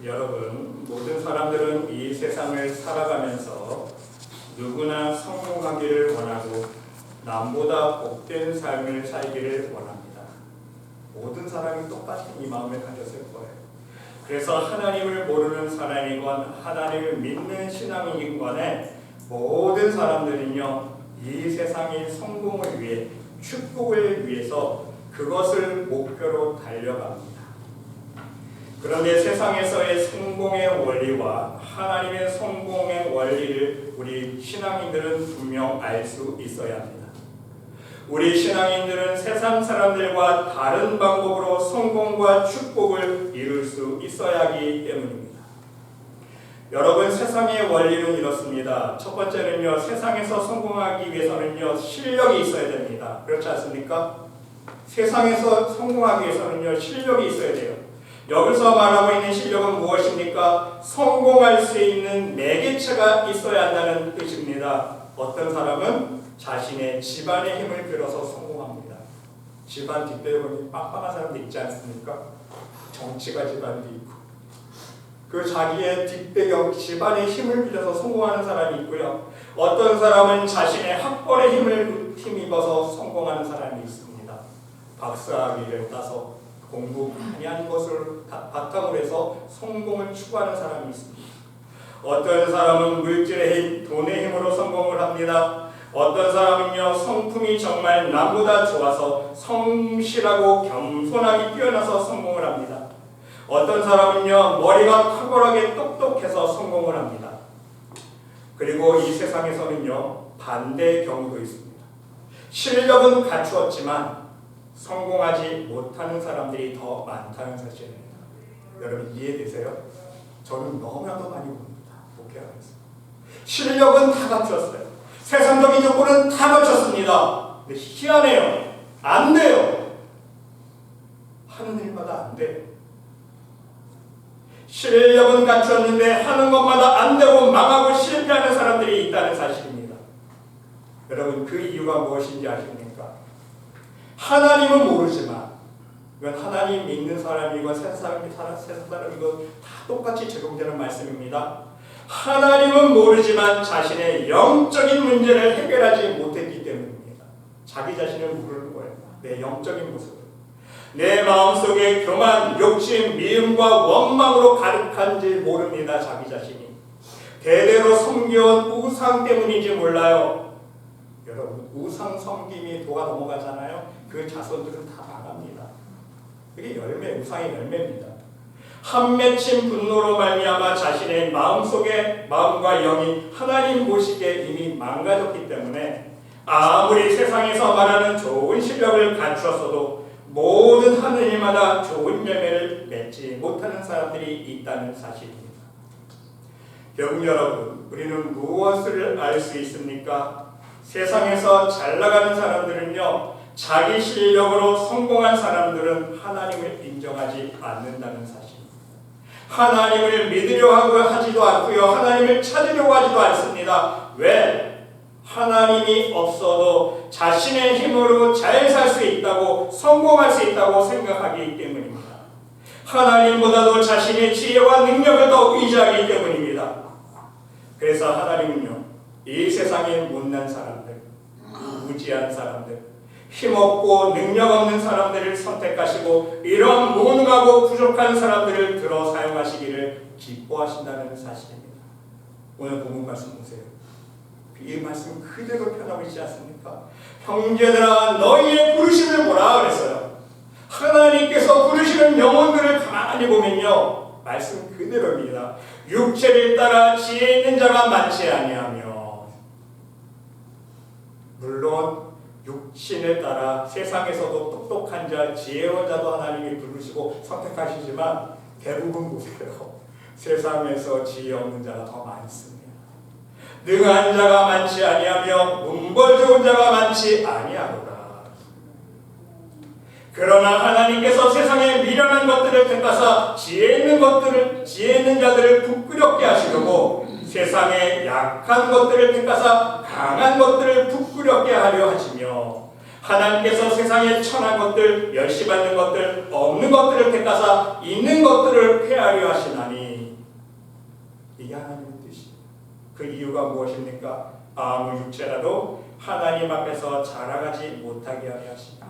여러분, 모든 사람들은 이 세상을 살아가면서 누구나 성공하기를 원하고 남보다 복된 삶을 살기를 원합니다. 모든 사람이 똑같은 이 마음을 가졌을 거예요. 그래서 하나님을 모르는 사람이건 하나님을 믿는 신앙인이건 간에 모든 사람들은요, 이 세상의 성공을 위해, 축복을 위해서 그것을 목표로 달려갑니다. 그런데 세상에서의 성공의 원리와 하나님의 성공의 원리를 우리 신앙인들은 분명 알 수 있어야 합니다. 우리 신앙인들은 세상 사람들과 다른 방법으로 성공과 축복을 이룰 수 있어야 하기 때문입니다. 여러분, 세상의 원리는 이렇습니다. 첫 번째는요, 세상에서 성공하기 위해서는요, 실력이 있어야 됩니다. 그렇지 않습니까? 세상에서 성공하기 위해서는요, 실력이 있어야 돼요. 여기서 말하고 있는 실력은 무엇입니까? 성공할 수 있는 매개체가 있어야 한다는 뜻입니다. 어떤 사람은 자신의 집안의 힘을 빌어서 성공합니다. 집안 뒷배경이 빵빵한 사람도 있지 않습니까? 정치가 집안도 있고, 그 자기의 뒷배경, 집안의 힘을 빌어서 성공하는 사람이 있고요. 어떤 사람은 자신의 학벌의 힘입어서 성공하는 사람이 있습니다. 박사학위를 따서 공부 많이 한 것을 바탕으로 해서 성공을 추구하는 사람이 있습니다. 어떤 사람은 물질의 힘, 돈의 힘으로 성공을 합니다. 어떤 사람은요, 성품이 정말 남보다 좋아서 성실하고 겸손하게 뛰어나서 성공을 합니다. 어떤 사람은요, 머리가 탁월하게 똑똑해서 성공을 합니다. 그리고 이 세상에서는요, 반대의 경우도 있습니다. 실력은 갖추었지만 성공하지 못하는 사람들이 더 많다는 사실입니다. 여러분, 이해되세요? 저는 너무나도 많이 봅니다. 목회하면서. 실력은 다 갖췄어요. 세상적인 조건은 다 갖췄습니다. 근데 희한해요. 안 돼요. 하는 일마다 안 돼요. 실력은 갖췄는데 하는 것마다 안 되고 망하고 실패하는 사람들이 있다는 사실입니다. 여러분, 그 이유가 무엇인지 아십니까? 하나님은 모르지만, 이건 하나님 믿는 사람이고 세상 사람이고 다 똑같이 적용되는 말씀입니다. 하나님은 모르지만 자신의 영적인 문제를 해결하지 못했기 때문입니다. 자기 자신을 모르는 거예요. 내 영적인 모습을. 내 마음속에 교만, 욕심, 미움과 원망으로 가득한지 모릅니다. 자기 자신이. 대대로 섬겨온 우상 때문인지 몰라요. 여러분, 우상 섬김이 도가 넘어가잖아요. 그 자손들은 다 망합니다. 그게 열매, 우상의 열매입니다. 한 맺힌 분노로 말미암아 자신의 마음속에 마음과 영이 하나님 보시기에 이미 망가졌기 때문에 아무리 세상에서 말하는 좋은 실력을 갖추었어도 모든 하는 일마다 좋은 열매를 맺지 못하는 사람들이 있다는 사실입니다. 결국 여러분, 우리는 무엇을 알 수 있습니까? 세상에서 잘 나가는 사람들은요, 자기 실력으로 성공한 사람들은 하나님을 인정하지 않는다는 사실입니다. 하나님을 믿으려 하지도 않고요, 하나님을 찾으려고 하지도 않습니다. 왜? 하나님이 없어도 자신의 힘으로 잘 살 수 있다고, 성공할 수 있다고 생각하기 때문입니다. 하나님보다도 자신의 지혜와 능력을 더 의지하기 때문입니다. 그래서 하나님은요, 이 세상에 못난 사람들, 무지한 사람들, 힘없고 능력 없는 사람들을 선택하시고 이런 무능하고 부족한 사람들을 들어 사용하시기를 기뻐하신다는 사실입니다. 오늘 본문 말씀 보세요. 이 말씀 그대로 표현하고 있지 않습니까? 형제들아, 너희의 부르심을 보라 그랬어요. 하나님께서 부르시는 영혼들을 가만히 보면요, 말씀 그대로입니다. 육체를 따라 지혜 있는 자가 많지 아니하며, 물론 육신을 따라 세상에서도 똑똑한 자, 지혜로운 자도 하나님이 부르시고 선택하시지만 대부분 보세요. 세상에서 지혜 없는 자가 더 많습니다. 능한 자가 많지 아니하며 문벌 좋은 자가 많지 아니하노라. 그러나 하나님께서 세상에 미련한 것들을 택하사 지혜 있는 자들을 부끄럽게 하시려고 세상에 약한 것들을 택하사 강한 것들을 부끄럽게 하려 하시며, 하나님께서 세상에 천한 것들, 멸시받는 것들, 없는 것들을 택하사 있는 것들을 폐하려 하시나니 이게 하나님의 뜻이에요. 그 이유가 무엇입니까? 아무 육체라도 하나님 앞에서 자라가지 못하게 하려 하십니다.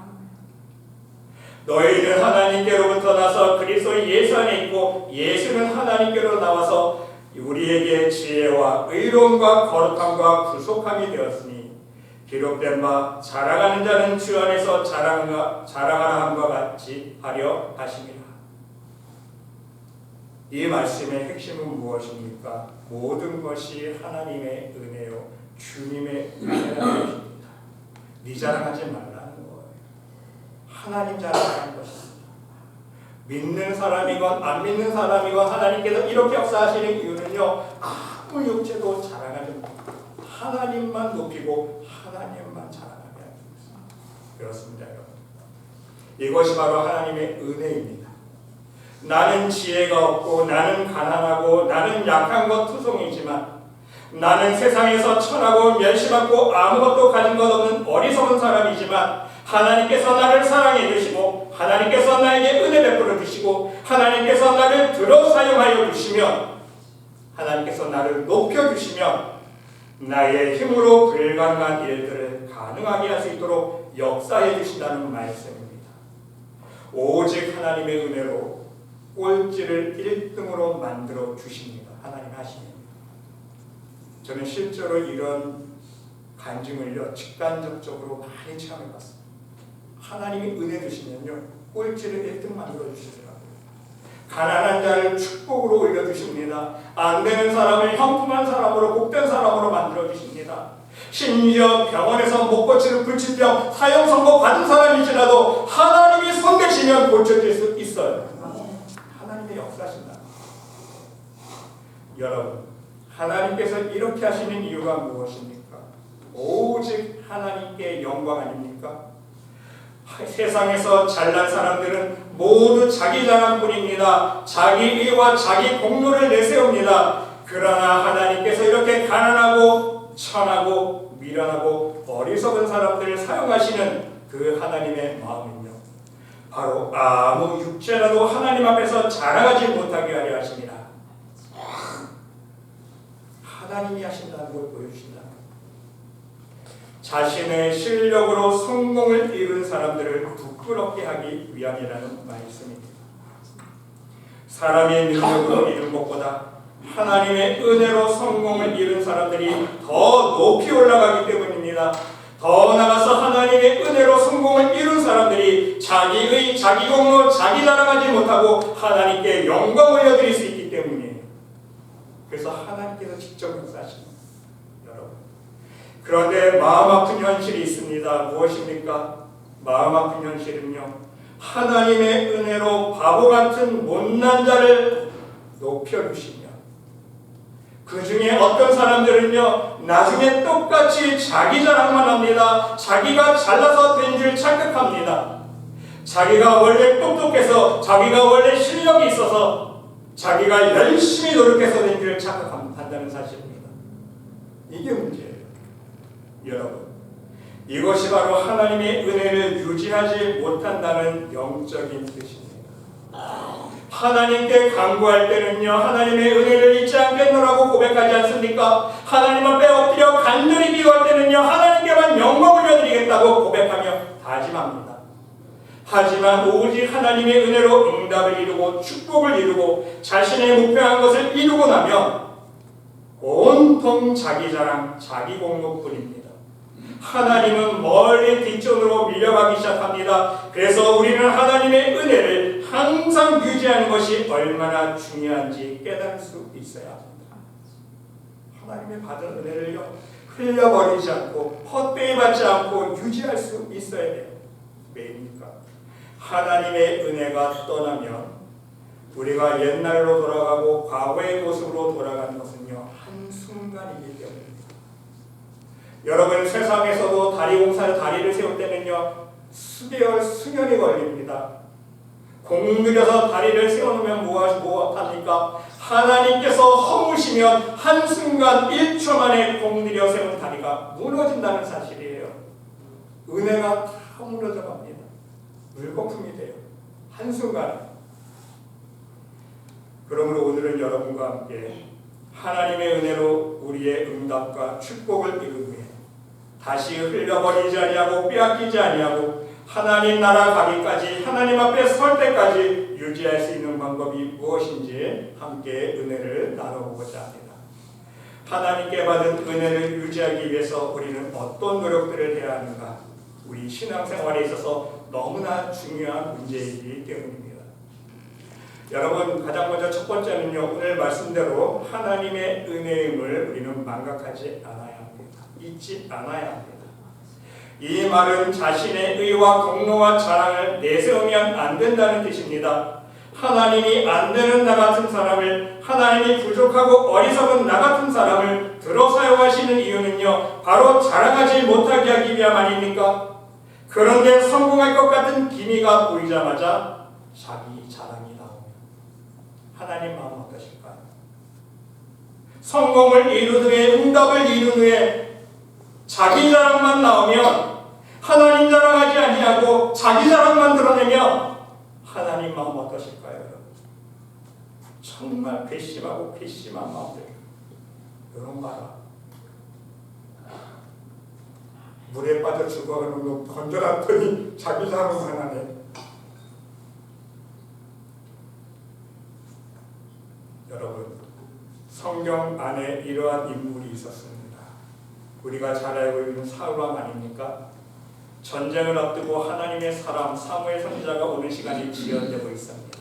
너희는 하나님께로부터 나서 그리스도 예수 안에 있고 예수는 하나님께로 나와서 우리에게 지혜와 의로움과 거룩함과 구속함이 되었으니 기록된 바 자라가는 자는 주 안에서 자라가라 함과 같이 하려 하심이라. 이 말씀의 핵심은 무엇입니까? 모든 것이 하나님의 은혜요 주님의 은혜라는 것입니다. 네 자랑하지 말라는 거예요. 하나님 자랑하는 것입니다. 믿는 사람이건 안 믿는 사람이건 하나님께서 이렇게 역사하시는 이유는요, 아무 육체도 자랑하지 못합니다. 하나님만 높이고 하나님만 자랑하게 하는 것입니다. 그렇습니다, 여러분. 이것이 바로 하나님의 은혜입니다. 나는 지혜가 없고 나는 가난하고 나는 약한 것 투성이지만 나는 세상에서 천하고 멸시받고 아무것도 가진 것 없는 어리석은 사람이지만 하나님께서 나를 사랑해 주시고 하나님께서 나에게 은혜 베풀어 주시고 하나님께서 나를 들어 사용하여 주시면 하나님께서 나를 높여 주시면 나의 힘으로 불가능한 일들을 가능하게 할 수 있도록 역사해 주신다는 말씀입니다. 오직 하나님의 은혜로 꼴찌를 1등으로 만들어 주십니다. 하나님 하시면. 저는 실제로 이런 간증을요 직간접적으로 많이 체험해봤습니다. 하나님이 은혜 주시면요 꼴찌를 1등 만들어 주시더라고요. 가난한 자를 축복으로 올려주십니다. 안 되는 사람을 형통한 사람으로 복된 사람으로 만들어 주십니다. 심지어 병원에서 못 고치는 불치병 사형 선고 받은 사람일지라도 하나님이 손대시면 고쳐질 수 있어요. 하나님의 역사신다. 여러분, 하나님께서 이렇게 하시는 이유가 무엇입니까? 오직 하나님께 영광 아닙니까? 세상에서 잘난 사람들은 모두 자기 자랑뿐입니다. 자기 의와 자기 공로를 내세웁니다. 그러나 하나님께서 이렇게 가난하고 천하고 미련하고 어리석은 사람들을 사용하시는 그 하나님의 마음은요, 바로 아무 육체라도 하나님 앞에서 자라가지 못하게 하려 하십니다. 하나님이 하신다는 걸 보여주신다. 자신의 실력으로 성공을 이룬 사람들을 부끄럽게 하기 위함이라는 말씀입니다. 사람의 능력으로 이룬 것보다 하나님의 은혜로 성공을 이룬 사람들이 더 높이 올라가기 때문입니다. 더 나아가서 하나님의 은혜로 성공을 이룬 사람들이 자기의 자기 공로 자기 자랑하지 못하고 하나님께 영광 올려드릴 수 있기 때문이에요. 그래서 하나님께서 직접 역사하십니다. 여러분, 그런데 마음 아픈 현실이 있습니다. 무엇입니까? 마음 아픈 현실은요, 하나님의 은혜로 바보 같은 못난 자를 높여주시며 그 중에 어떤 사람들은요 나중에 똑같이 자기 자랑만 합니다. 자기가 잘나서 된 줄 착각합니다. 자기가 원래 똑똑해서 자기가 원래 실력이 있어서 자기가 열심히 노력해서 된 줄 착각한다는 사실입니다. 이게 문제예요. 여러분, 이것이 바로 하나님의 은혜를 유지하지 못한다는 영적인 뜻입니다. 하나님께 간구할 때는요 하나님의 은혜를 잊지 않겠노라고 고백하지 않습니까? 하나님 앞에 엎드려 간절히 기도할 때는요 하나님께만 영광을 올려드리겠다고 고백하며 다짐합니다. 하지만 오직 하나님의 은혜로 응답을 이루고 축복을 이루고 자신의 목표한 것을 이루고 나면 온통 자기 자랑, 자기 공로뿐입니다. 하나님은 멀리 뒷전으로 밀려가기 시작합니다. 그래서 우리는 하나님의 은혜를 항상 유지하는 것이 얼마나 중요한지 깨달을 수 있어야 합니다. 하나님의 받은 은혜를요 흘려버리지 않고 헛되이 받지 않고 유지할 수 있어야 돼요. 왜입니까? 하나님의 은혜가 떠나면 우리가 옛날로 돌아가고 과거의 모습으로 돌아가는 것은요 한순간이기 때문입니다. 여러분, 세상에서도 다리 공사를 다리를 세울 때는요 수개월, 수년이 걸립니다. 공들여서 다리를 세워놓으면 무엇합니까? 하나님께서 허무시면 한순간 1초 만에 공들여 세운 다리가 무너진다는 사실이에요. 은혜가 다 무너져 갑니다. 물거품이 돼요. 한순간에. 그러므로 오늘은 여러분과 함께 하나님의 은혜로 우리의 응답과 축복을 이룬 후에 다시 흘려버리지 아니하고 빼앗기지 아니하고 하나님 나라 가기까지, 하나님 앞에 설 때까지 유지할 수 있는 방법이 무엇인지 함께 은혜를 나눠보고자 합니다. 하나님께 받은 은혜를 유지하기 위해서 우리는 어떤 노력들을 해야 하는가? 우리 신앙생활에 있어서 너무나 중요한 문제이기 때문입니다. 여러분, 가장 먼저 첫 번째는요, 오늘 말씀대로 하나님의 은혜임을 우리는 망각하지 않아야 합니다. 잊지 않아야 합니다. 이 말은 자신의 의와 공로와 자랑을 내세우면 안 된다는 뜻입니다. 하나님이 안 되는 나 같은 사람을, 하나님이 부족하고 어리석은 나 같은 사람을 들어 사용하시는 이유는요, 바로 자랑하지 못하게 하기 위함 아닙니까? 그런데 성공할 것 같은 기미가 보이자마자 자기 자랑이 나오면 하나님 마음 어떠실까요? 성공을 이룬 후에, 응답을 이룬 후에 자기 자랑만 나오면, 하나님 자랑하지 아니하고 자기 자랑만 드러내면 하나님 마음 어떠실까요, 여러분? 정말 괘씸하고 괘씸한 마음들. 여러분 봐라. 물에 빠져 죽어가는 놈 건져놨더니 자기 자랑만 하네. 여러분, 성경 안에 이러한 인물이 있었습니다. 우리가 잘 알고 있는 사울왕 아닙니까? 전쟁을 앞두고 하나님의 사람 사무엘 선지자가 오는 시간이 지연되고 있습니다.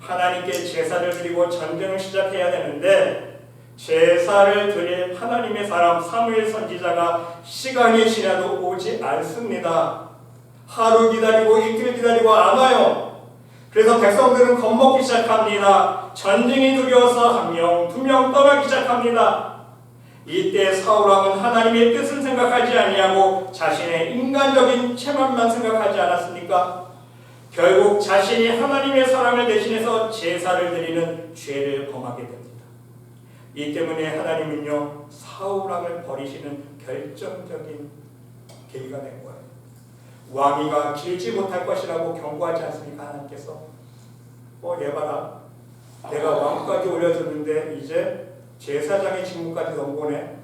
하나님께 제사를 드리고 전쟁을 시작해야 되는데 제사를 드릴 하나님의 사람 사무엘 선지자가 시간이 지나도 오지 않습니다. 하루 기다리고 이틀 기다리고 안 와요. 그래서 백성들은 겁먹기 시작합니다. 전쟁이 두려워서 한 명, 두 명 떠나기 시작합니다. 이때 사울왕은 하나님의 뜻을 생각하지 아니하고 자신의 인간적인 체면만 생각하지 않았습니까? 결국 자신이 하나님의 사람을 대신해서 제사를 드리는 죄를 범하게 됩니다. 이 때문에 하나님은요, 사울왕을 버리시는 결정적인 계기가 된 거예요. 왕위가 길지 못할 것이라고 경고하지 않습니까? 하나님께서 얘 봐라, 내가 왕까지 올려줬는데 이제 제사장의 직무까지 넘보네.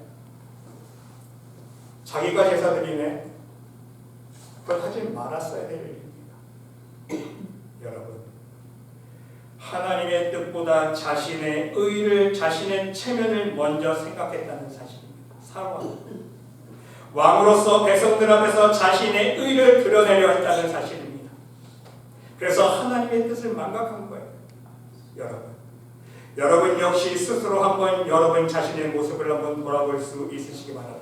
자기가 제사 드리네. 그걸 하지 말았어야 될 일입니다. 여러분, 하나님의 뜻보다 자신의 의를, 자신의 체면을 먼저 생각했다는 사실입니다. 사울왕, 왕으로서 백성들 앞에서 자신의 의를 드러내려 했다는 사실입니다. 그래서 하나님의 뜻을 망각한 거예요. 여러분 역시 스스로 한번 여러분 자신의 모습을 한번 돌아볼 수 있으시기 바랍니다.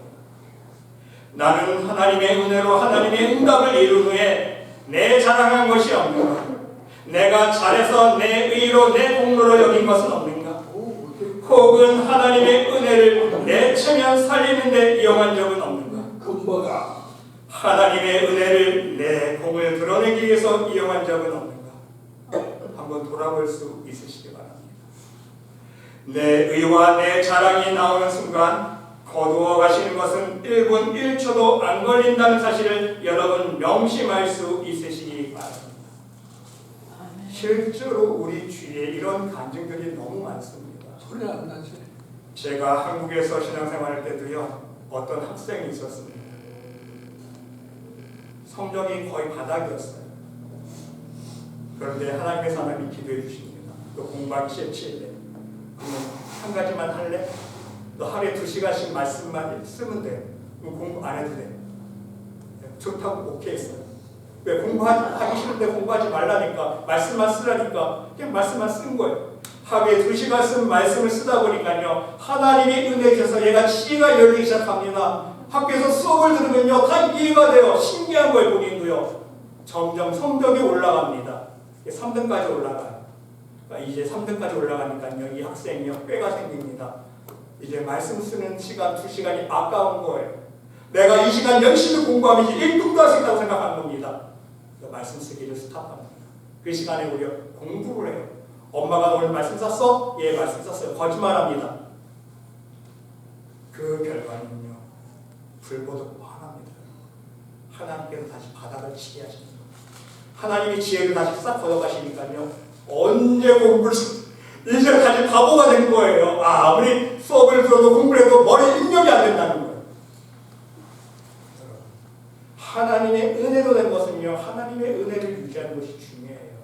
나는 하나님의 은혜로 하나님의 응답을 이룬 후에 내 자랑한 것이 없는가? 내가 잘해서 내 의로 내 공로로 여긴 것은 없는가? 혹은 하나님의 은혜를 내 체면 살리는 데 이용한 적은 없는가? 금버가 하나님의 은혜를 내 공을 드러내기 위해서 이용한 적은 없는가? 한번 돌아볼 수 있으시기 바랍니다. 내 의와 내 자랑이 나오는 순간 거두어 가시는 것은 1분 1초도 안 걸린다는 사실을 여러분 명심할 수 있으시기 바랍니다. 실제로 우리 주위에 이런 간증들이 너무 많습니다. 소리 안 나지? 제가 한국에서 신앙생활할 때도요, 어떤 학생이 있었습니다. 성적이 거의 바닥이었어요. 그런데 하나님의 사람이 기도해 주십니다. 또 공부하기 싫지? 그러면 한 가지만 할래? 너 하루에 2시간씩 말씀만 쓰면 돼. 그럼 공부 안 해도 돼. 좋다고 오케이 했어요. 왜? 공부하기 싫은데 공부하지 말라니까, 말씀만 쓰라니까 그냥 말씀만 쓴 거예요. 하루에 2시간 쓴 말씀을 쓰다 보니까요, 하나님의 은혜에 주셔서 얘가 치가 열리기 시작합니다. 학교에서 수업을 들으면요, 다 이해가 돼요. 신기한 거예요. 본인도요. 점점 성적이 올라갑니다. 3등까지 올라가요. 이제 3등까지 올라가니까요, 이 학생이요, 꾀가 생깁니다. 이제 말씀 쓰는 시간 2시간이 아까운 거예요. 내가 이 시간 열심히 공부하면 이제 1등도 할 수 있다고 생각하는 겁니다. 말씀 쓰기를 스탑합니다. 그 시간에 우리가 공부를 해요. 엄마가 오늘 말씀 썼어? 예, 말씀 썼어요. 거짓말합니다. 그 결과는요, 불보듯 뻔합니다. 하나님께서 다시 바닥을 치게 하십니다. 하나님이 지혜를 다시 싹 걷어가시니까요, 언제 공부를 이제까지 바보가 된 거예요. 아무리 수업을 들어도 공부를 해도 머리에 입력이 안 된다는 거예요. 하나님의 은혜로 된 것은요, 하나님의 은혜를 유지하는 것이 중요해요.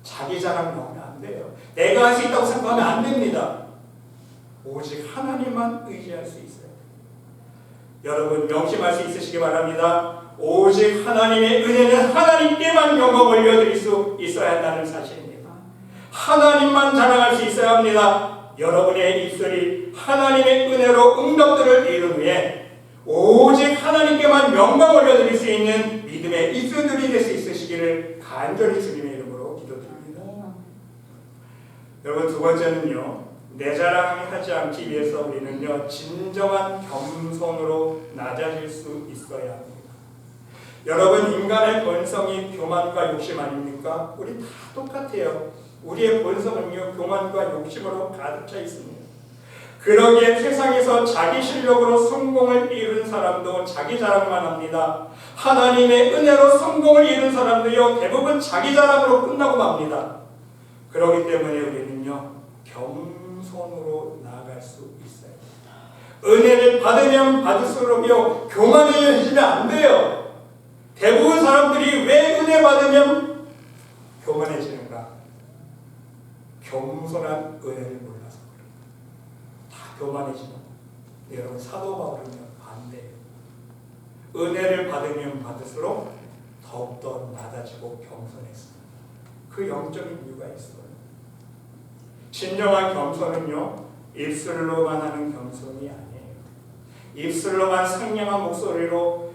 자기 자랑 나오면 안 돼요. 내가 할 수 있다고 생각하면 안 됩니다. 오직 하나님만 의지할 수 있어요. 여러분 명심할 수 있으시기 바랍니다. 오직 하나님의 은혜는 하나님께만 영광을 올려드릴 수 있어야 한다는 사실입니다. 하나님만 자랑할 수 있어야 합니다. 여러분의 입술이 하나님의 은혜로 응답들을 이룬 후에 오직 하나님께만 영광 올려드릴 수 있는 믿음의 입술들이 될 수 있으시기를 간절히 주님의 이름으로 기도드립니다. 여러분 두 번째는요, 내 자랑하지 않기 위해서 우리는요, 진정한 겸손으로 낮아질 수 있어야 합니다. 여러분 인간의 본성이 교만과 욕심 아닙니까? 우리 다 똑같아요. 우리의 본성은요, 교만과 욕심으로 가득 차 있습니다. 그러기에 세상에서 자기 실력으로 성공을 이룬 사람도 자기 자랑만 합니다. 하나님의 은혜로 성공을 이룬 사람도요, 대부분 자기 자랑으로 끝나고 맙니다. 그렇기 때문에 우리는요, 겸손으로 나아갈 수 있어요. 은혜를 받으면 받을수록요, 교만해지면 안 돼요. 대부분 사람들이 왜 은혜 받으면 교만해지는가? 겸손한 은혜를 몰라서 그래요. 다 교만해지는 거예요. 여러분 사도 바울은요, 반대예요. 은혜를 받으면 받을수록 더욱더 낮아지고 겸손했어요. 그 영적인 이유가 있어요. 진정한 겸손은요, 입술로만 하는 겸손이 아니에요. 입술로만 상냥한 목소리로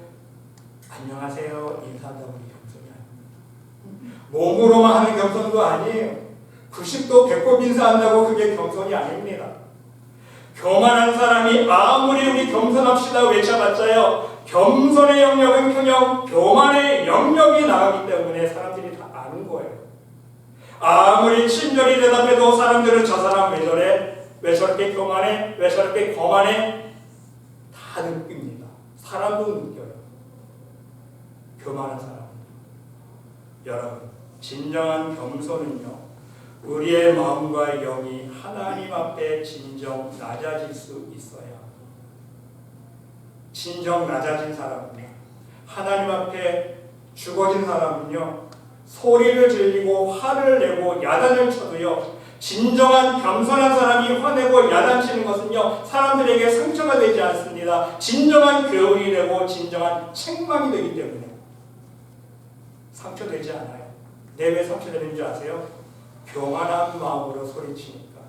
안녕하세요 인사한다고 하는 겸손이 아닙니다. 몸으로만 하는 겸손도 아니에요. 90도 배꼽 인사한다고 그게 겸손이 아닙니다. 교만한 사람이 아무리 우리 겸손합시다 외쳐봤자요, 겸손의 영역은 그냥 교만의 영역이 나가기 때문에 사람들이 다 아는 거예요. 아무리 친절히 대답해도 사람들은 저 사람 왜 저래? 왜 저렇게 교만해? 왜 저렇게 거만해? 다 느낍니다. 사람도 느껴요. 교만한 사람. 여러분, 진정한 겸손은요, 우리의 마음과 영이 하나님 앞에 진정 낮아질 수 있어야 합니다. 진정 낮아진 사람은요, 하나님 앞에 죽어진 사람은요, 소리를 질리고 화를 내고 야단을 쳐도요, 진정한 겸손한 사람이 화내고 야단치는 것은요, 사람들에게 상처가 되지 않습니다. 진정한 교훈이 되고 진정한 책망이 되기 때문에 상처되지 않아요. 왜 상처되는 줄 아세요? 교만한 마음으로 소리치니까,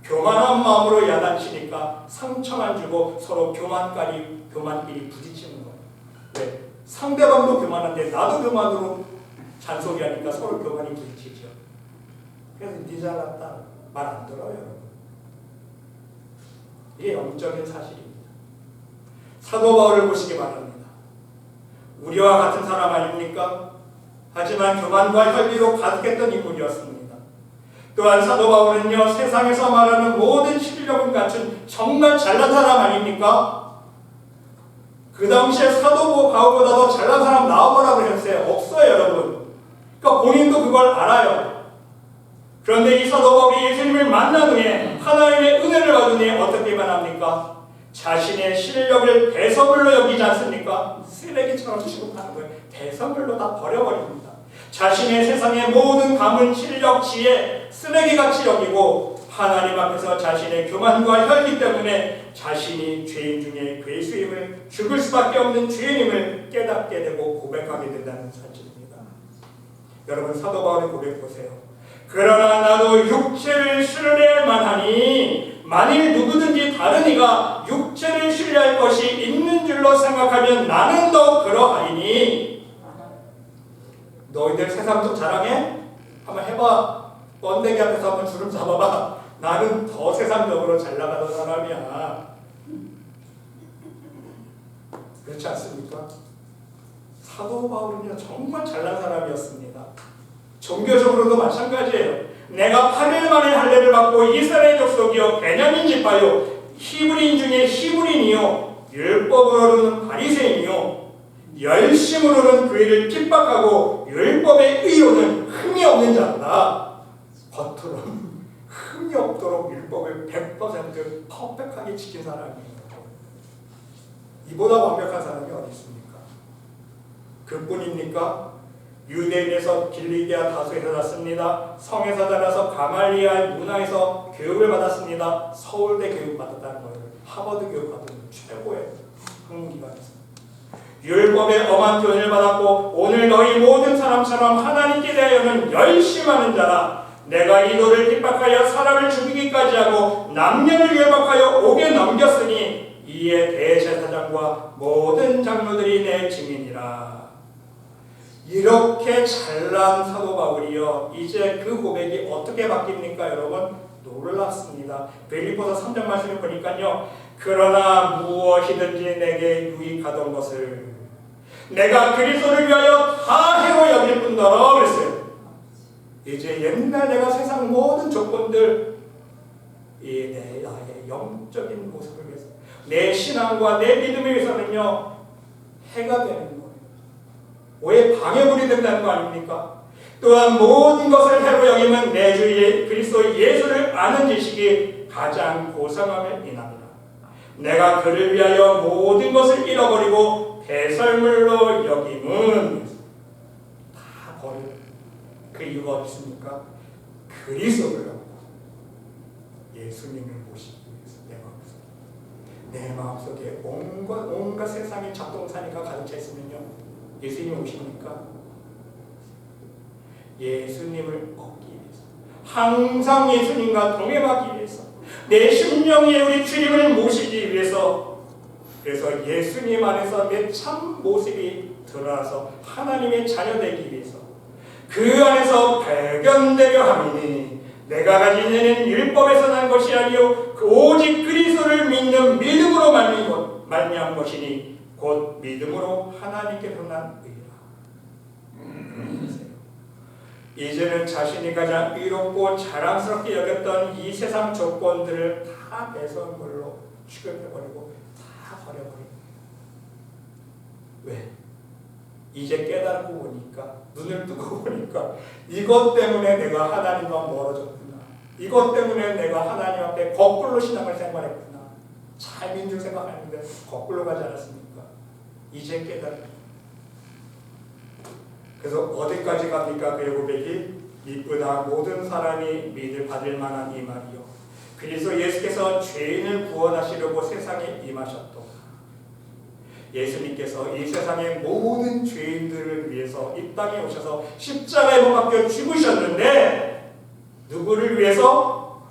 교만한 마음으로 야단치니까 상처만 주고 서로 교만끼리 부딪히는 거예요. 왜? 상대방도 교만한데 나도 교만으로 잔소리하니까 서로 교만이 부딪히죠. 그래서 네 잘났다 말 안 들어요, 여러분. 이게 영적인 사실입니다. 사도 바울을 보시기 바랍니다. 우리와 같은 사람 아닙니까? 하지만 교만과 혈기로 가득했던 인물이었습니다. 또한 사도 바울은요, 세상에서 말하는 모든 실력을 갖춘 정말 잘난 사람 아닙니까? 그 당시에 사도 바울보다 더 잘난 사람 나와보라고 했어요. 없어요, 여러분. 그러니까 본인도 그걸 알아요. 그런데 이 사도 바울이 예수님을 만난 후에, 하나님의 은혜를 받은 후에 어떻게만 합니까? 자신의 실력을 대성물로 여기지 않습니까? 쓰레기처럼 취급하는 거예요. 대성물로 다 버려버립니다. 자신의 세상의 모든 가문, 실력, 지혜 쓰레기같이 여기고 하나님 앞에서 자신의 교만과 혈기 때문에 자신이 죄인 중에 괴수임을, 죽을 수밖에 없는 죄인임을 깨닫게 되고 고백하게 된다는 사실입니다. 여러분 사도 바울의 고백 보세요. 그러나 나도 육체를 신뢰만하니 만일 누구든지 다른 이가 육체를 신뢰할 것이 있는 줄로 생각하면 나는 더 그러하리니. 너희들 세상도 자랑해? 한번 해봐. 번데기 앞에서 한번 주름 잡아봐. 나는 더 세상적으로 잘 나가는 사람이야. 그렇지 않습니까? 사도 바울은요, 정말 잘난 사람이었습니다. 종교적으로도 마찬가지예요. 내가 8일 만에 할례를 받고 이스라엘 족속이요 베냐민 지파요 히브리인 중에 히브리인이요 율법으로는 바리새인이요 열심으로는 교회를 핍박하고 율법의 의로는 흠이 없는 자다. 겉으로는 흠이 없도록 율법을 100% 퍼펙트하게 지킨 사람이에요. 이보다 완벽한 사람이 어디 있습니까? 그뿐입니까? 유대인에서 길리기아 다소에서 났습니다. 성에서 자라서 가말리알 문화에서 교육을 받았습니다. 서울대 교육 받았다는 거예요. 하버드 교육 받은 최고의 학문기관에서. 율법의 엄한 교훈을 받았고 오늘 너희 모든 사람처럼 하나님께 대하여는 열심하는 자라. 내가 이도를 핍박하여 사람을 죽이기까지 하고 남녀를 결박하여 옥에 넘겼으니 이에 대제사장과 모든 장로들이 내 증인이라. 이렇게 잘난 사도 바울이요, 이제 그 고백이 어떻게 바뀝니까? 여러분, 놀랍습니다. 빌립보서 3장 말씀을 보니까요, 그러나 무엇이든지 내게 유익하던 것을 내가 그리스도를 위하여 다 해로 여길 뿐더러 그랬어요. 이제 옛날 내가 세상 모든 조건들, 나의 영적인 모습을 위해서, 내 신앙과 내 믿음을 위해서는요, 해가 되는 거예요. 왜 방해물이 된다는 거 아닙니까? 또한 모든 것을 해로 여기면 내 주 그리스도 예수를 아는 지식이 가장 고상함을 인합니다. 내가 그를 위하여 모든 것을 잃어버리고 배설물로 여김은 다 버리고, 그 이유가 어디 있습니까? 그리스도를 얻고 예수님을 모시기 위해서 내 마음속에 온갖 세상의 작동사니까 가득 차 있으면요, 예수님이 오십니까? 예수님을 얻기 위해서, 항상 예수님과 동행하기 위해서, 내 심령에 우리 주님을 모시기 위해서, 그래서 예수님 안에서 내 참 모습이 드러나서 하나님의 자녀 되기 위해서, 그 안에서 발견되려 함이니 내가 가진 얘는 율법에서 난 것이 아니요 오직 그리스도를 믿는 믿음으로 말미암은 것이니 곧 믿음으로 하나님께서 난 의라. 이제는 자신이 가장 의롭고 자랑스럽게 여겼던 이 세상 조건들을 다 배설물로 취급해버리고 다 버려버립니다. 왜? 이제 깨달고 보니까, 눈을 뜨고 보니까 이것 때문에 내가 하나님과 멀어졌구나. 이것 때문에 내가 하나님 앞에 거꾸로 신앙을 생활했구나. 참인 줄 생각하는데 거꾸로 가지 않았습니까? 이제 깨달았습니다. 그래서 어디까지 갑니까? 그 고백이 이쁘다. 모든 사람이 받을 만한 이 말이요. 그리스도 예수께서 죄인을 구원하시려고 세상에 임하셨도. 예수님께서 이 세상의 모든 죄인들을 위해서 이 땅에 오셔서 십자가에 못 박혀 죽으셨는데 누구를 위해서?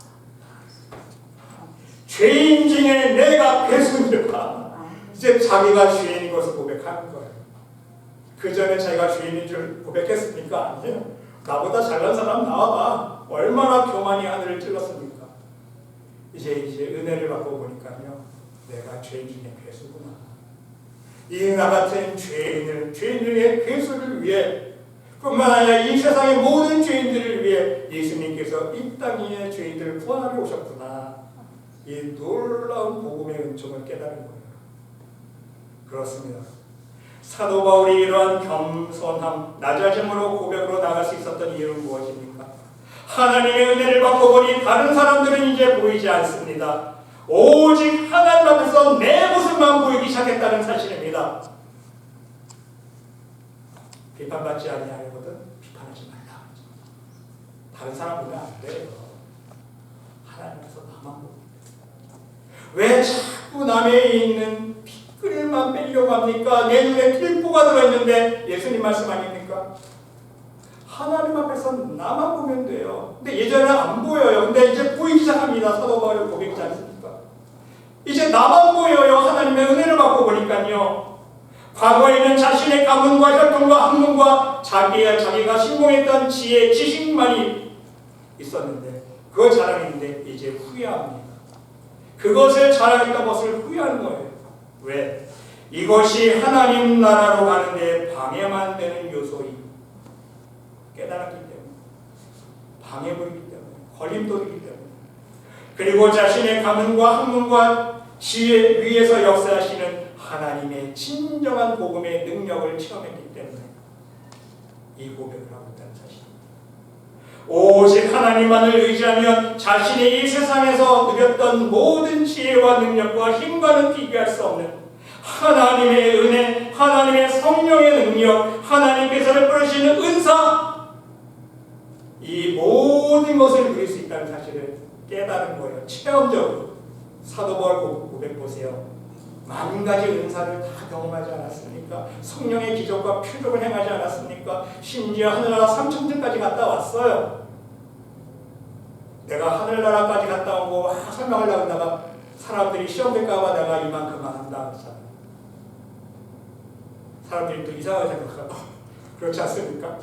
죄인 중에 내가 배수니까 이제 자기가 죄인인 것을 고백하는 거예요. 그 전에 자기가 죄인인 줄 고백했습니까? 아니에요. 나보다 잘난 사람 나와봐. 얼마나 교만이 하늘을 찔렀습니까? 이제 은혜를 받고 보니까요, 내가 죄인 중에 괴수구나. 이 나 같은 죄인들의 괴수를 위해, 뿐만 아니라 이 세상의 모든 죄인들을 위해 예수님께서 이 땅의 죄인들을 구하러 오셨구나. 이 놀라운 복음의 은총을 깨달은 거예요. 그렇습니다. 사도 바울이 이러한 겸손함, 낮아짐으로 고백으로 나갈 수 있었던 이유는 무엇입니까? 하나님의 은혜를 받고 보니 다른 사람들은 이제 보이지 않습니다. 오직 하나님 앞에서 내 모습만 보이기 시작했다는 사실입니다. 비판받지 아니하거든 비판하지 말라. 다른 사람 보면 안 돼요. 하나님 앞에서 나만 보고. 왜 자꾸 남의 있는 핏글만 빼려고 합니까? 내 눈에 필보가 들어있는데 예수님 말씀 아닙니까? 하나님 앞에서 나만 보면 돼요. 근데 예전에는 안 보여요. 근데 이제 보이기 시작합니다. 사도 바울의 고백이지 않습니까? 이제 나만 보여요. 하나님의 은혜를 받고 보니까요. 과거에는 자신의 가문과 혈통과 학문과 자기가 신봉했던 지혜, 지식만이 있었는데, 그걸 자랑했는데 이제 후회합니다. 그것을 자랑했던 것을 후회하는 거예요. 왜? 이것이 하나님 나라로 가는데 방해만 되는 요소이 깨달았기 때문에, 방해물이기 때문에, 걸림돌이기 때문에, 그리고 자신의 가문과 학문과 지혜 위에서 역사하시는 하나님의 진정한 복음의 능력을 체험했기 때문에 이 고백을 하고 있다는 사실입니다. 오직 하나님만을 의지하면 자신이 이 세상에서 누렸던 모든 지혜와 능력과 힘과는 비교할 수 없는 하나님의 은혜, 하나님의 성령의 능력, 하나님께서 베푸시는 은사, 이 모든 것을 누릴 수 있다는 사실을 깨달은 거예요. 체험적으로. 사도 바울 고백 보세요. 만 가지 은사를 다 경험하지 않았습니까? 성령의 기적과 표적을 행하지 않았습니까? 심지어 하늘나라 3천층까지 갔다 왔어요. 내가 하늘나라까지 갔다 오고 설명하려고 하다가 사람들이 시험 될까봐 내가 이만큼만 한다 그랬잖아요. 사람들이 또 이상하게 생각하고 그렇지 않습니까?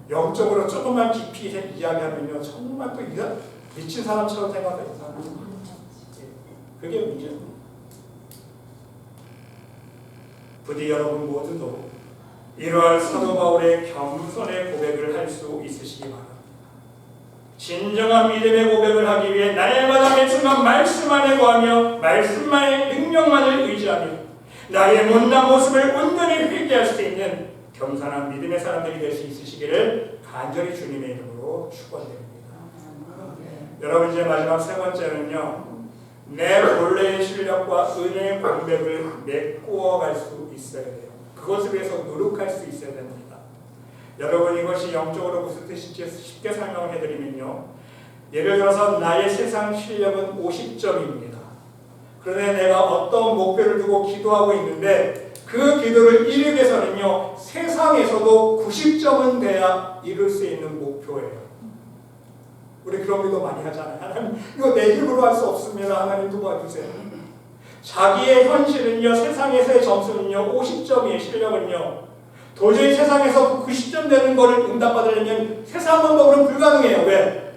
영적으로 조금만 깊이 이야기하면요 정말 또 미친 사람처럼 생각해요. 그게 문제입니다. 부디 여러분 모두도 이러한 사도 바울의 겸손의 고백을 할 수 있으시기 바랍니다. 진정한 믿음의 고백을 하기 위해 날마다 매순간 말씀 안에 거하며 말씀만의 능력만을 의지하며 나의 못난 모습을 온전히 회개할 수 있는 겸손한 믿음의 사람들이 될 수 있으시기를 간절히 주님의 이름으로 축원드립니다. 여러분 이제 마지막 세 번째는요. 내 본래의 실력과 은혜의 공백을 메꾸어 갈 수 있어야 돼요. 그것을 위해서 노력할 수 있어야 됩니다. 여러분 이것이 영적으로 무슨 뜻인지 쉽게 설명을 해드리면요. 예를 들어서 나의 세상 실력은 50점입니다. 그런데 내가 어떤 목표를 두고 기도하고 있는데 그 기도를 이루기 위해서는요. 세상에서도 90점은 돼야 이룰 수 있는 목표예요. 우리 그런 기도 많이 하잖아요. 하나님 이거 내 힘으로 할 수 없습니다. 하나님 도와주세요. 자기의 현실은요. 세상에서의 점수는요. 50점이에요. 실력은요. 도저히 세상에서 90점 되는 거를 응답받으려면 세상 방법으로는 불가능해요. 왜?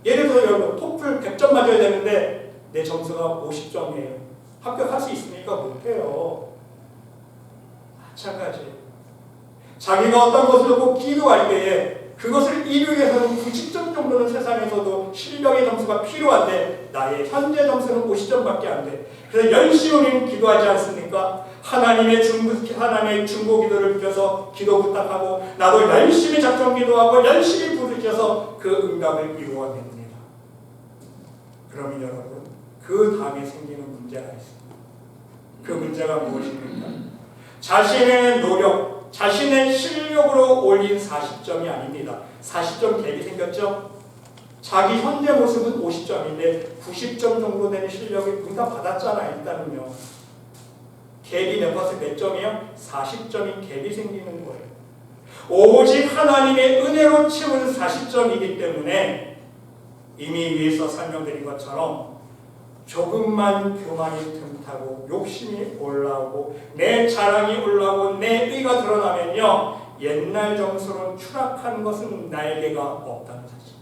예를 들어서 여러분 토플 100점 맞아야 되는데 내 점수가 50점이에요. 합격할 수 있습니까? 못해요. 마찬가지예요. 자기가 어떤 것을 놓고 기도할 때에 그것을 이루기 위해서는 90점 정도는 세상에서도 실력의 점수가 필요한데 나의 현재 점수는 50점밖에 안 돼. 그래서 열심히 우리는 기도하지 않습니까? 하나님의 중보 기도를 빌어서 기도 부탁하고 나도 열심히 작정 기도하고 열심히 부르셔서 그 응답을 이루어냅니다. 그러면 여러분 그 다음에 생기는 문제가 있습니다. 그 문제가 무엇입니까? 자신의 노력, 자신의 실력으로 올린 40점이 아닙니다. 40점 갭이 생겼죠? 자기 현재 모습은 50점인데 90점 정도 되는 실력이 응답 받았잖아요. 일단은요. 갭이 몇 점이에요? 40점인 갭이 생기는 거예요. 오직 하나님의 은혜로 채운 40점이기 때문에 이미 위에서 설명드린 것처럼 조금만 교만이 틈타고 욕심이 올라오고 내 자랑이 올라오고 내 의가 드러나면요. 옛날 점수로 추락하는 것은 날개가 없다는 사실.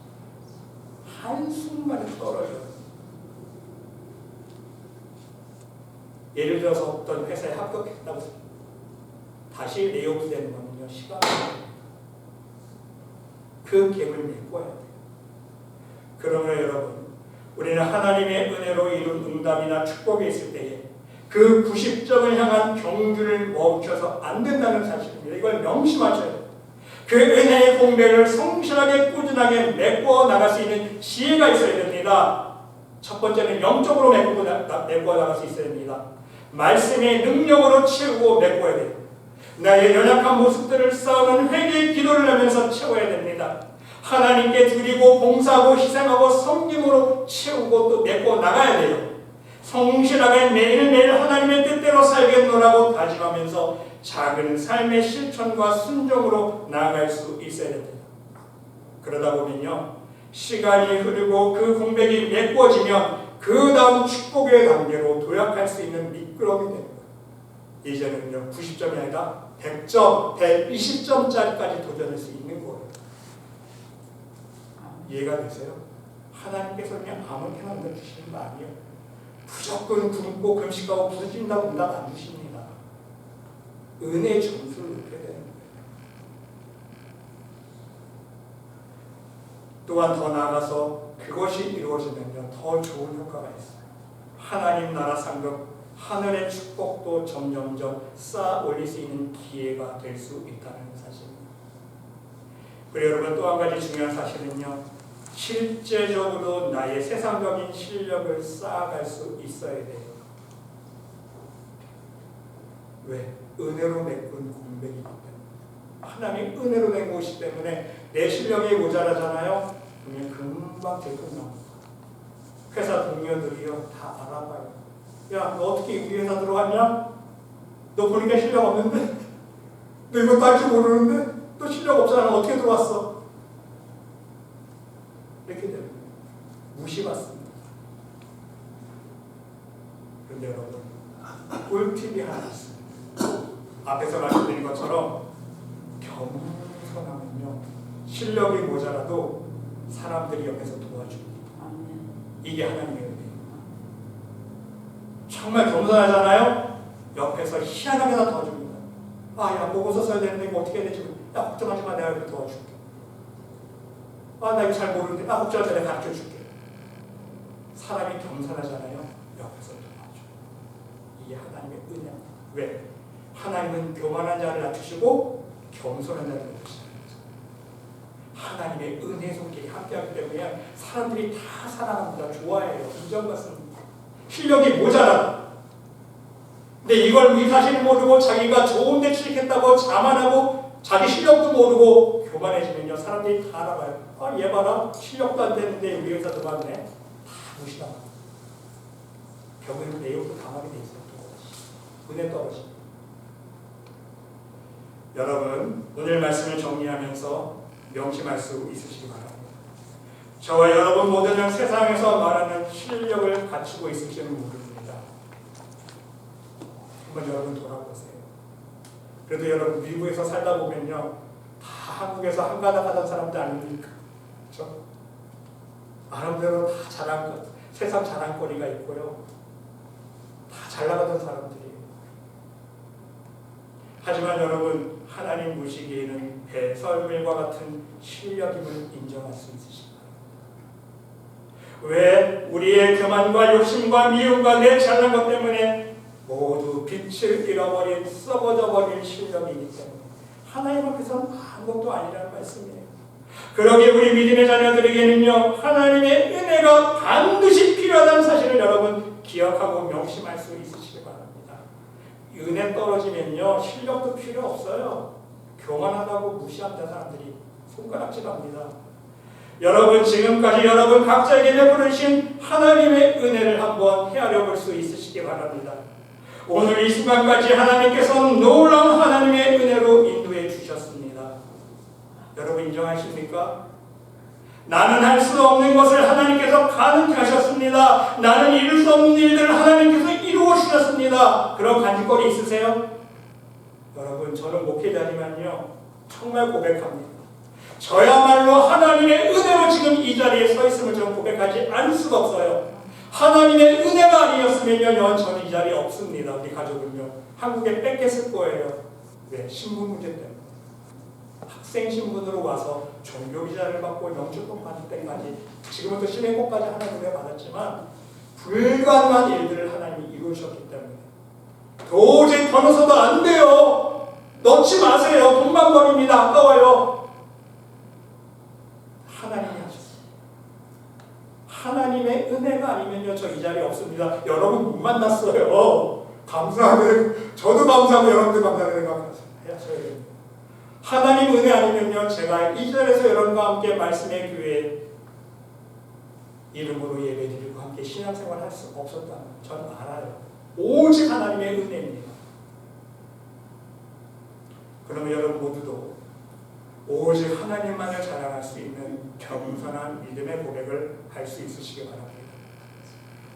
한순간에 떨어져요. 예를 들어서 어떤 회사에 합격했다고 다시 레이오프되는 거는요. 시간이 걸려요. 그 갭을 메꿔야 돼요. 그러면 여러분 우리는 하나님의 은혜로 이룬 응답이나 축복이 있을 때에 그 90점을 향한 경주를 멈춰서 안 된다는 사실입니다. 이걸 명심하셔야 돼요. 그 은혜의 공백을 성실하게 꾸준하게 메꿔 나갈 수 있는 지혜가 있어야 됩니다. 첫 번째는 영적으로 메꿔 나갈 수 있어야 됩니다. 말씀의 능력으로 채우고 메꿔야 돼요. 나의 연약한 모습들을 쌓아놓은 회개의 기도를 하면서 채워야 됩니다. 하나님께 드리고 봉사하고 희생하고 섬김으로 채우고 또 메꿔 나가야 돼요. 성실하게 매일매일 하나님의 뜻대로 살겠노라고 다짐하면서 작은 삶의 실천과 순종으로 나아갈 수 있어야 됩니다. 그러다 보면요. 시간이 흐르고 그 공백이 메꿔지면 그 다음 축복의 단계로 도약할 수 있는 미끄럼이 됩니다. 이제는요. 90점이 아니라 100점, 120점짜리까지 도전할 수 있는 거예요. 이해가 되세요? 하나님께서 그냥 아무렇게나 주시는 거 아니에요. 무조건 굶고 금식하고 부르짖는다고 응답 안 주십니다. 은혜의 점수를 넣게 되는 거예요. 또한 더 나아가서 그것이 이루어지면요. 더 좋은 효과가 있어요. 하나님 나라 상급, 하늘의 축복도 점점점 쌓아 올릴 수 있는 기회가 될 수 있다는 사실입니다. 그리고 여러분 또 한 가지 중요한 사실은요. 실제적으로 나의 세상적인 실력을 쌓아갈 수 있어야 돼요. 왜? 은혜로 메꾼 공백이기 때문에. 하나님 은혜로 낸 것이기 때문에 내 실력이 모자라잖아요. 그러면 금방 들통납니다. 회사 동료들이요 다 알아봐요. 야, 너 어떻게 우리 회사 들어왔냐? 너 보니까 실력 없는데? 너 이것도 할 줄 모르는데? 너 실력 없잖아. 어떻게 들어왔어? 이렇게 되는 거예요. 무시받습니다. 그런데 여러분, 꿀팁이 하나 있습니다. 앞에서 말씀드린 것처럼 겸손하면요, 실력이 모자라도 사람들이 옆에서 도와줍니다. 이게 하나님의 은혜예요. 정말 겸손하잖아요? 옆에서 희한하게 다 도와줍니다. 아, 야, 보고서 써야 되는데 이거 어떻게 해야 되지? 야, 걱정하지 마. 내가 이렇게 도와줄게. 아, 나 이거 잘 모르는데. 아, 걱정하지 마. 내가 가르쳐줄게. 사람이 겸손하잖아요? 옆에서 도와줘. 이게 하나님의 은혜입니다. 왜? 하나님은 교만한 자를 낮추시고 겸손한 자를 높이시는 거죠. 하나님의 은혜 손길이 함께하기 때문에 사람들이 다 사랑합니다. 좋아해요. 인정받습니다. 실력이 모자라. 근데 이걸 이 사실을 모르고 자기가 좋은 데 취직했다고 자만하고 자기 실력도 모르고 교만해지면요, 사람들이 다 알아봐요. 아, 얘 봐라. 실력도 안 되는데 우리 회사 들어갔네. 다 무시당합니다. 결국에는 내용도 가만히 돼 있어요. 은혜 떨어집니다. 여러분, 오늘 말씀을 정리하면서 명심할 수 있으시기 바랍니다. 저와 여러분 모두는 세상에서 말하는 실력을 갖추고 있을지는 모릅니다. 한번 여러분 돌아보세요. 그래도 여러분 미국에서 살다 보면요, 다 한국에서 한가닥 하던 사람들 아닙니까? 그렇죠? 나름대로 다 세상 자랑거리가 있고요. 다 잘 나가던 사람들이에요. 하지만 여러분, 하나님 보시기에는 배설물과 같은 실력임을 인정할 수 있으십니다. 왜? 우리의 교만과 욕심과 미움과 내 잘난 것 때문에 모두 빛을 잃어버린 썩어져 버린 실력이기 때문에 하나님 앞에서는 아무것도 아니라는 말씀이에요. 그러기에 우리 믿음의 자녀들에게는요, 하나님의 은혜가 반드시 필요하다는 사실을 여러분 기억하고 명심할 수 있으시기 바랍니다. 은혜 떨어지면요, 실력도 필요 없어요. 교만하다고 무시한다 사람들이 손가락질합니다. 여러분, 지금까지 여러분 각자에게 베풀으신 하나님의 은혜를 한번 헤아려 볼 수 있으시기 바랍니다. 오늘 이 순간까지 하나님께서는 놀라운 하나님의 은혜로 인도해 주셨습니다. 여러분 인정하십니까? 나는 할 수 없는 것을 하나님께서 가능케 하셨습니다. 나는 이룰 수 없는 일들을 하나님께서 이루어 주셨습니다. 그런 간직거리 있으세요? 여러분, 저는 목회자지만요, 정말 고백합니다. 저야말로 하나님의 은혜로 지금 이 자리에 서 있음을 저는 고백하지 않을 수가 없어요. 하나님의 은혜가 아니었으면요, 저는 이 자리에 없습니다. 우리 가족은요, 한국에 뺏겼을 거예요. 왜? 신분 문제 때문에. 학생 신분으로 와서 종교 비자를 받고 영주권 받을 때까지, 지금은 또 신행권까지 하나님의 받았지만 불가능한 일들을 하나님이 이루셨기 때문에 도저히 더 넣어서도 안 돼요. 넣지 마세요. 돈만 버립니다. 아까워요. 하나님이 하셨어요. 하나님의 은혜가 아니면요, 저 이 자리에 없습니다. 여러분 못 만났어요. 감사하게, 저도 감사하고 여러분도 감사하게 생각하셔야 됩니다. 하나님 은혜 아니면요, 제가 이 자리에서 여러분과 함께 말씀의 교회 이름으로 예배드리고 함께 신앙생활 할 수 없었다는 저는 알아요. 오직 하나님의 은혜입니다. 그러면 여러분 모두도 오직 하나님만을 자랑할 수 있는 겸손한 믿음의 고백을 할 수 있으시기 바랍니다.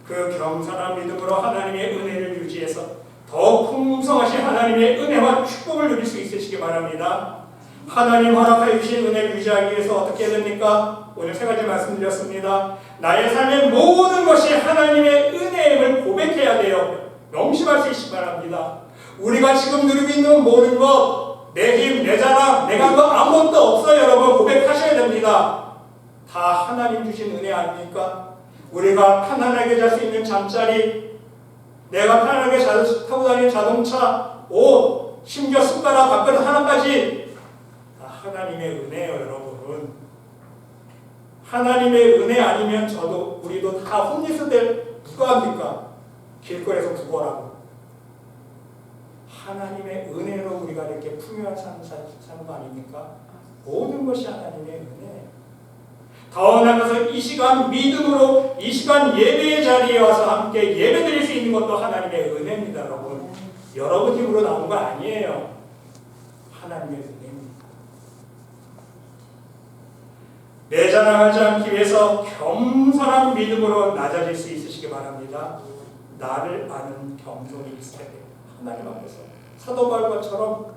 그 겸손한 믿음으로 하나님의 은혜를 유지해서 더 풍성하신 하나님의 은혜와 축복을 누릴 수 있으시기 바랍니다. 하나님 허락하여 주신 은혜를 유지하기 위해서 어떻게 해야 됩니까? 오늘 세 가지 말씀드렸습니다. 나의 삶의 모든 것이 하나님의 은혜임을 고백해야 돼요. 명심할 수 있시기 바랍니다. 우리가 지금 누리고 있는 모든 것, 내 힘, 내 자랑, 내가 한 거 아무것도 없어요. 여러분 고백하셔야 됩니다. 다 하나님 주신 은혜 아닙니까? 우리가 편안하게 잘 수 있는 잠자리, 내가 편안하게 타고 다니는 자동차, 옷, 심지어 숟가락, 밥그릇 하나까지 다 하나님의 은혜예요, 여러분. 하나님의 은혜 아니면 우리도 다 홈리스들 누가 합니까? 길거리에서 구걸하고. 하나님의 은혜로 우리가 이렇게 풍요한 삶을 사는 거 아닙니까? 모든 것이 하나님의 은혜. 더 나아가서 이 시간 믿음으로 이 시간 예배의 자리에 와서 함께 예배드릴 수 있는 것도 하나님의 은혜입니다, 여러분. 여러분 힘으로 나온 거 아니에요. 하나님의 은혜입니다. 내 자랑하지 않기 위해서 겸손한 믿음으로 낮아질 수 있으시기 바랍니다. 나를 아는 겸손이 있어야 돼요. 하나님 앞에서 사도 바울처럼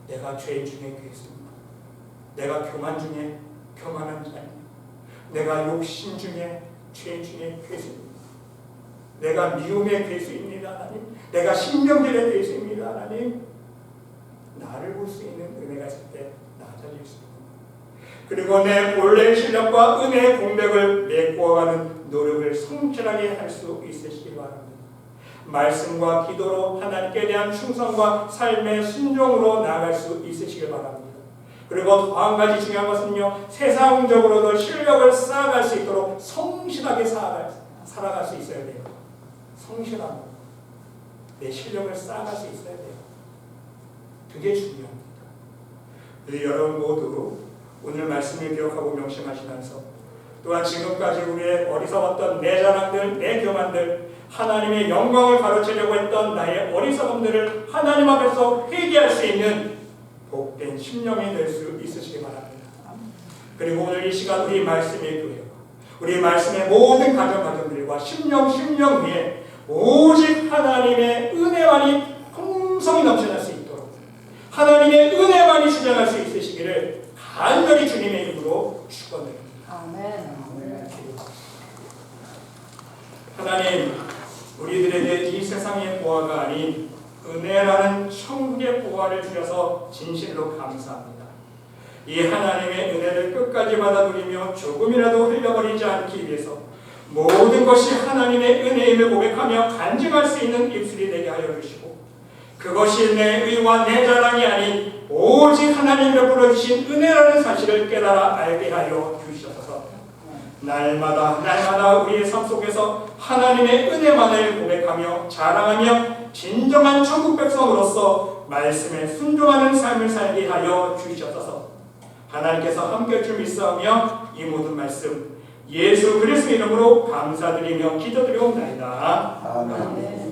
내가 죄 중에 괴수입니다. 내가 교만 중에 교만한 자입니다. 내가 욕심 중에 죄 중에 괴수입니다. 내가 미움의 괴수입니다, 하나님. 내가 신경질의 괴수입니다, 하나님. 나를 볼 수 있는 은혜가 있을 때 낮아질 수 있습니다. 그리고 내 본래의 실력과 은혜의 공백을 메꿔가는 노력을 성실하게 할 수 있으시기 바랍니다. 말씀과 기도로 하나님께 대한 충성과 삶의 순종으로 나아갈 수 있으시길 바랍니다. 그리고 더 한 가지 중요한 것은요, 세상적으로도 실력을 쌓아갈 수 있도록 성실하게 살아갈 수 있어야 돼요. 성실함으로 내 실력을 쌓아갈 수 있어야 돼요. 그게 중요합니다. 우리 여러분 모두 오늘 말씀을 기억하고 명심하시면서 또한 지금까지 우리의 어리석었던 내 자랑들, 내 교만들, 하나님의 영광을 가로채려고 했던 나의 어리석음들을 하나님 앞에서 회개할 수 있는 복된 심령이 될 수 있으시기 바랍니다. 그리고 오늘 이 시간 우리 말씀의 교회와 우리 말씀의 모든 가정들과 심령 위에 오직 하나님의 은혜만이 풍성히 넘쳐날 수 있도록 하나님의 은혜만이 주장할 수 있으시기를 간절히 주님의 이름으로 축원드립니다. 아멘. 하나님, 우리들에게 이 세상의 보화가 아닌 은혜라는 천국의 보화를 주셔서 진실로 감사합니다. 이 하나님의 은혜를 끝까지 받아 누리며 조금이라도 흘려버리지 않기 위해서 모든 것이 하나님의 은혜임을 고백하며 간증할 수 있는 입술이 되게 하여 주시고, 그것이 내 의와 내 자랑이 아닌 오직 하나님 베풀어 주신 은혜라는 사실을 깨달아 알게 하여 주시옵소서. 날마다 우리의 삶 속에서 하나님의 은혜만을 고백하며 자랑하며 진정한 천국 백성으로서 말씀에 순종하는 삶을 살게 하여 주시옵소서. 하나님께서 함께 줄 믿사오며 이 모든 말씀 예수 그리스도 이름으로 감사드리며 기도드리옵나이다. 아멘.